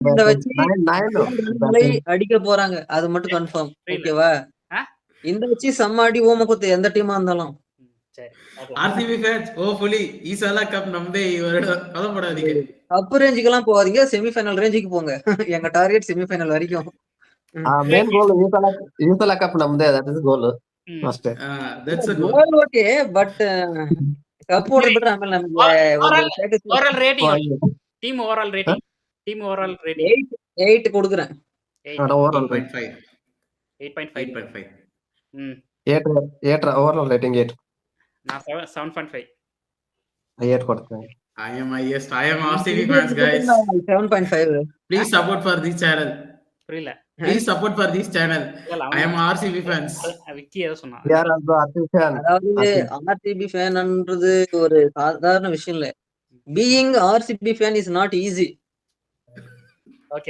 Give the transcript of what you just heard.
இத வச்சு 9 ரன்களை அடிக்க போறாங்க. அது மட்டும் கன்ஃபார்ம். ஓகேவா? இந்த வச்சு செம்ம அடி ஓமக்குத்து எந்த டீமா இருந்தாலும். ஆர்சிபி ஃபேன்ஸ் ஹோப்ஃபுல்லி ஈசாலா கப் நம்பே வருடம் கவலைப்படாதீங்க. கப் ரேஞ்சுக்கெல்லாம் போகாதீங்க. செமிஃபைனல் ரேஞ்சுக்கு போங்க. எங்க டார்கெட் செமிஃபைனல் வரைக்கும். ಮೇನ್ ಗೋಲ್ ಈ ಸಲ ಕಪ್ ನಮ್ದೇ ದಟ್ ಇಸ್ ಗೋಲ್ ಅಷ್ಟೇ. That's a goal okay but cup ಹೊಡೆದ್ಬಿಟ್ರೆ ಆಮೇಲೆ ನಮ್ಗೆ overall rating team overall rating 8 கொடுக்குறேன். 8.5 8.5 8 ಓವರ್ ರೇಟಿಂಗ್ 8 நான் 7.5 8 ಕೊಡ್ತೇನೆ. I am RCB fans guys. 7.5. Please support for this channel. புரியல. Please support for this channel. I am RCB fans. Vicky ஏதோ சொன்னா. யார் அந்த RCB fan? அதாவது RCB ஃபேன்ன்றது ஒரு சாதாரண விஷயம் இல்ல. Being RCB fan is not easy. Okay.